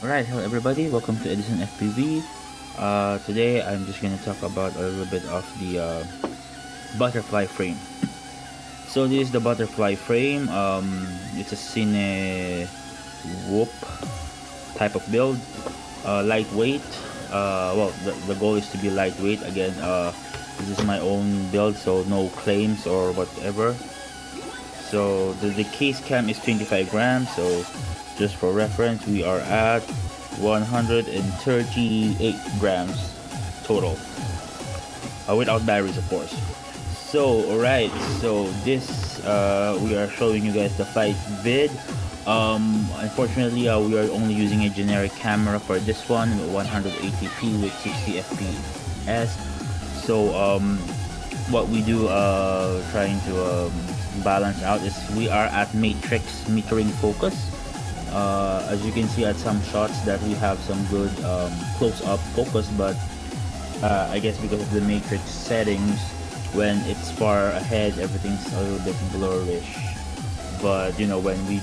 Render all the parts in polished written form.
Alright, hello everybody, welcome to EdisonFPV. Today I'm just going to talk about a little bit of the butterfly frame. So this is the butterfly frame. It's a Cine-Whoop type of build. Lightweight. Well, the goal is to be lightweight. Again, this is my own build, so no claims or whatever. So the case cam is 25 grams, so just for reference, we are at 138 grams total, without batteries, of course. So alright, so this we are showing you guys the flight vid. Unfortunately, we are only using a generic camera for this one, 180p with 60 fps. So what we do, trying to balance out, is we are at matrix metering focus. As you can see at some shots that we have some good close-up focus, but I guess because of the matrix settings, when it's far ahead, everything's a little bit blurrish. But you know, when we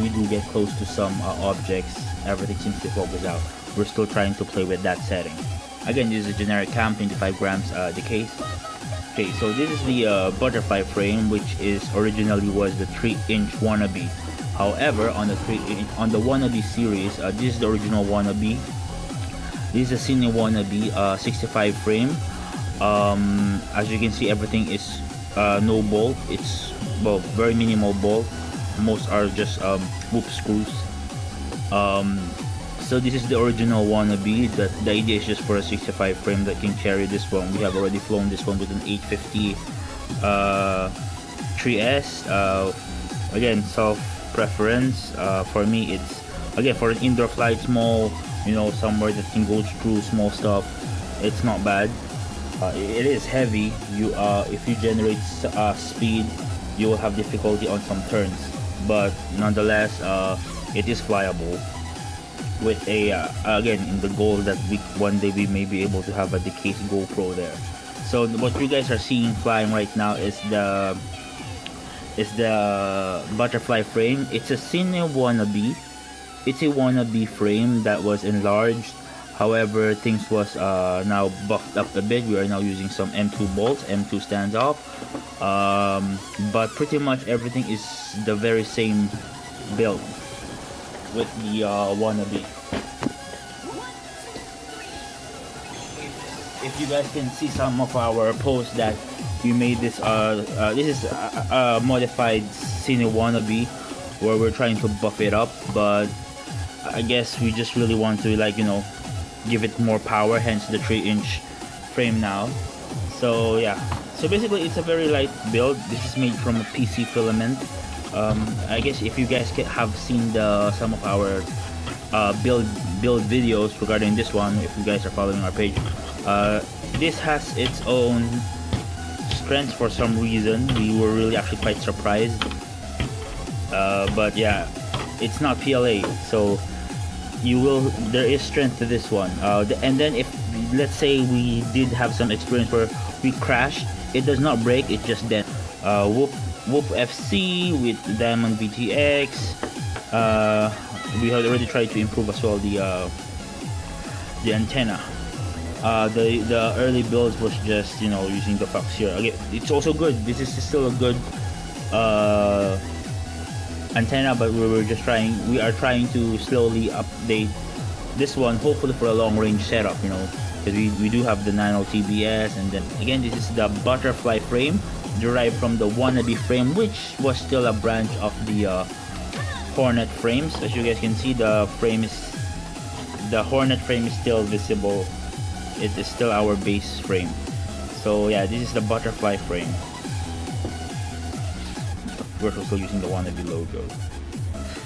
do get close to some objects, everything seems to focus out. We're still trying to play with that setting. Again, this is a generic cam, 25 grams the case. Okay, so this is the butterfly frame, which is originally was the 3-inch wannabe. However, on the wannabe series, this is the original wannabe. This is a Cine wannabe 65 frame. As you can see, everything is no bolt. It's, well, very minimal bolt. Most are just whoop screws. So this is the original wannabe. The idea is just for a 65 frame that can carry this one. We have already flown this one with an 850 3S. Again, self preference. For me, it's, again, for an indoor flight, small, you know, somewhere that can go through small stuff, it's not bad. It is heavy. You if you generate speed, you will have difficulty on some turns, but nonetheless, it is flyable. With a again, in the goal that one day we may be able to have a decayed GoPro there. So what you guys are seeing flying right now is the butterfly frame. It's a Cine wannabe. It's a wannabe frame that was enlarged. However, things was now buffed up a bit. We are now using some M2 bolts, M2 standoff, but pretty much everything is the very same build with the wannabe. If you guys can see some of our posts that we made, this is a modified Cine wannabe where we're trying to buff it up, but I guess we just really want to, like, you know, give it more power, hence the 3-inch frame now. So yeah, so basically it's a very light build. This is made from a PC filament. I guess if you guys have seen some of our build videos regarding this one, if you guys are following our page, this has its own strengths for some reason. We were really actually quite surprised, but yeah, it's not PLA, so there is strength to this one. And then if, let's say, we did have some experience where we crashed, it does not break, it just then Whoop FC with Diamond VTX. We have already tried to improve as well the antenna. The early builds was just, you know, using the Fox here. Again, it's also good. This is still a good antenna, but we are trying to slowly update this one, hopefully for a long range setup, you know, because we do have the nano TBS. And then again, this is the butterfly frame, derived from the wannabe frame, which was still a branch of the Hornet frames. As you guys can see, the Hornet frame is still visible. It is still our base frame. So yeah, this is the butterfly frame. Of course, we're still using the wannabe logo.